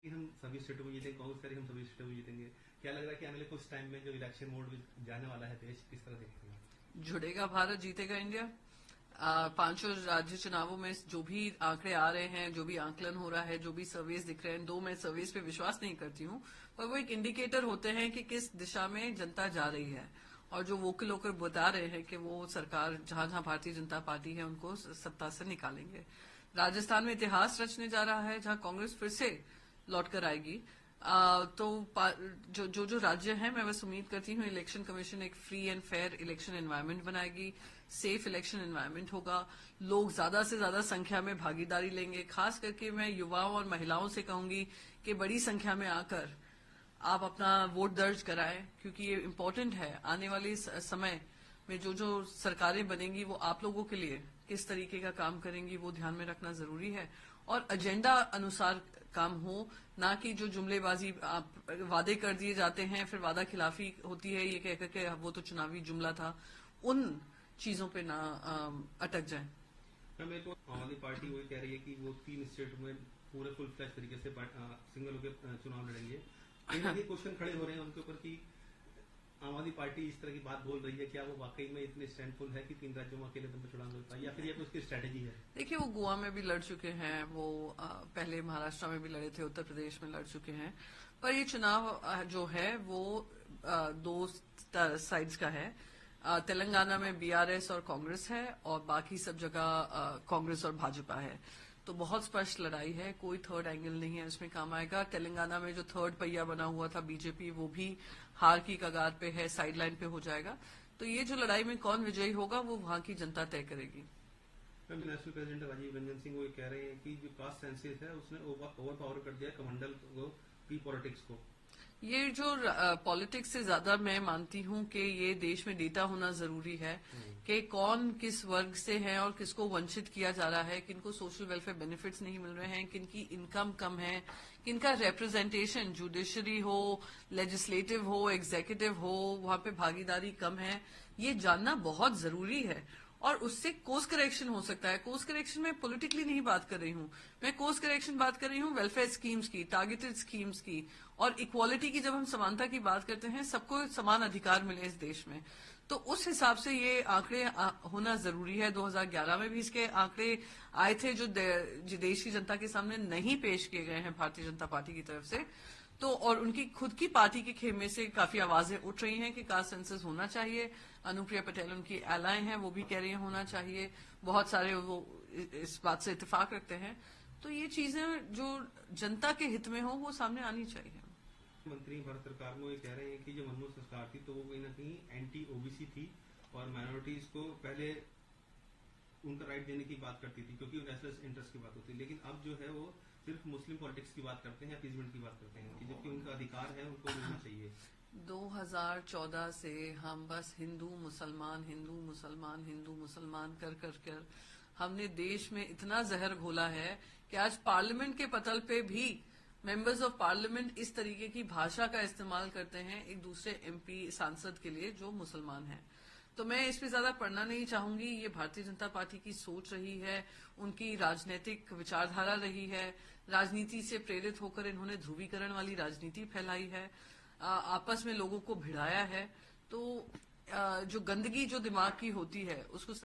हम सभी स्टेटों में जीतेंगे, कांग्रेस कह रही हम सभी स्टेटों में जीतेंगे। क्या लग रहा है कि आने वाले कुछ टाइम में जो इलेक्शन मोड में जाने वाला है देश, किस तरह देखेंगे? जुड़ेगा भारत, जीतेगा इंडिया। पांचों राज्य चुनावों में जो भी आंकड़े आ रहे हैं, जो भी आंकलन हो रहा है, जो भी सर्वेस दिख रहे हैं, दो मैं सर्वेस पे विश्वास नहीं करती हूँ, पर वो एक इंडिकेटर होते हैं कि किस दिशा में जनता जा रही है। और जो वोकल होकर बता रहे हैं कि वो सरकार जहां जहां भारतीय जनता पार्टी है उनको सत्ता से निकालेंगे। राजस्थान में इतिहास रचने जा रहा है, जहां कांग्रेस फिर से लौट कर आएगी। तो जो राज्य हैं, मैं बस उम्मीद करती हूँ इलेक्शन कमीशन एक free and fair election environment बनाएगी, सेफ इलेक्शन एनवायरनमेंट होगा, लोग ज्यादा से ज्यादा संख्या में भागीदारी लेंगे। खास करके मैं युवाओं और महिलाओं से कहूंगी कि बड़ी संख्या में आकर आप अपना वोट दर्ज कराएं, क्योंकि ये इम्पोर्टेंट है। आने वाले समय में जो सरकारें बनेंगी वो आप लोगों के लिए किस तरीके का काम करेंगी वो ध्यान में रखना जरूरी है। और एजेंडा अनुसार काम हो, ना कि जो जुमलेबाजी आप वादे कर दिए जाते हैं फिर वादा खिलाफी होती है ये कहकर के वो तो चुनावी जुमला था, उन चीजों पे ना अटक जाए। मेरे को आम आदमी पार्टी वही कह रही है कि वो 3 स्टेट में पूरे फुल फ्लैश तरीके से सिंगल होकर चुनाव लड़ेंगे। ये क्वेश्चन खड़े हो रहे हैं उनके ऊपर कि आम आदमी पार्टी इस तरह की बात बोल रही है, क्या वो वाकई में इतने स्टैंडफुल है कि 3 राज्यों में अकेले दम पे चुनाव लड़ता है, या फिर ये उसकी स्ट्रेटेजी है? देखिए, वो गोवा में भी लड़ चुके हैं, वो पहले महाराष्ट्र में भी लड़े थे, उत्तर प्रदेश में लड़ चुके हैं। पर ये चुनाव जो है वो दो साइड्स का है। तेलंगाना में बीआरएस और कांग्रेस है और बाकी सब जगह कांग्रेस और भाजपा है। तो बहुत स्पष्ट लड़ाई है, कोई थर्ड एंगल नहीं है इसमें काम आएगा। तेलंगाना में जो थर्ड पहिया बना हुआ था बीजेपी, वो भी हार की कगार पे है, साइडलाइन पे हो जाएगा। तो ये जो लड़ाई में कौन विजयी होगा वो वहां की जनता तय करेगी। नेशनल प्रेसिडेंट राजीव रंजन सिंह वो कह रहे हैं कि जो कास्ट सेंसस है उसने ओवर पावर कर दिया कमंडल को, पी पॉलिटिक्स को। ये जो पॉलिटिक्स से ज्यादा मैं मानती हूँ कि ये देश में डेटा होना जरूरी है कि कौन किस वर्ग से है और किसको वंचित किया जा रहा है, किनको सोशल वेलफेयर बेनिफिट्स नहीं मिल रहे हैं, किनकी इनकम कम है, किनका रिप्रेजेंटेशन जुडिशरी हो, लेजिस्लेटिव हो, एग्जीक्यूटिव हो, वहां पे भागीदारी कम है। ये जानना बहुत जरूरी है और उससे कोर्स करेक्शन हो सकता है। कोर्स करेक्शन में पॉलिटिकली नहीं बात कर रही हूँ, मैं कोर्स करेक्शन बात कर रही हूँ वेलफेयर स्कीम्स की, टारगेटेड स्कीम्स की और इक्वालिटी की। जब हम समानता की बात करते हैं, सबको समान अधिकार मिले इस देश में, तो उस हिसाब से ये आंकड़े होना जरूरी है। 2011 में भी इसके आंकड़े आए थे जो देश की जनता के सामने नहीं पेश किए गए हैं भारतीय जनता पार्टी की तरफ से। तो और उनकी खुद की पार्टी के खेमे से काफी आवाजें उठ रही हैं कि कास्ट सेंसस होना चाहिए। अनुप्रिया पटेल उनकी एलाय हैं, वो भी कह रही हैं होना चाहिए। बहुत सारे वो इस बात से इत्तेफाक रखते हैं। तो ये चीजें जो जनता के हित में हो वो सामने आनी चाहिए। मंत्री भारत सरकार में ये कह रहे हैं कि जो मनमोहन सरकार थी तो वो कहीं ना कहीं एंटी ओबीसी थी और माइनॉरिटीज को पहले उनका राइट देने की बात करती थी क्योंकि नेशनल इंटरेस्ट की बात होती है, लेकिन अब जो है वो सिर्फ मुस्लिम पॉलिटिक्स की बात करते हैं, अपीजमेंट की बात करते हैं कि जबकि उनका अधिकार है, उनको मिलना चाहिए। 2014 से हम बस हिंदू मुसलमान हिंदू मुसलमान हिंदू मुसलमान कर हमने देश में इतना जहर घोला है कि आज पार्लियामेंट के पटल पे भी मेंबर्स ऑफ पार्लियामेंट इस तरीके की भाषा का इस्तेमाल करते हैं एक दूसरे एमपी सांसद के लिए जो मुसलमान हैं। तो मैं इस पे ज्यादा पढ़ना नहीं चाहूंगी। ये भारतीय जनता पार्टी की सोच रही है, उनकी राजनीतिक विचारधारा रही है। राजनीति से प्रेरित होकर इन्होंने ध्रुवीकरण वाली राजनीति फैलाई है, आपस में लोगों को भिड़ाया है। तो जो गंदगी जो दिमाग की होती है उसको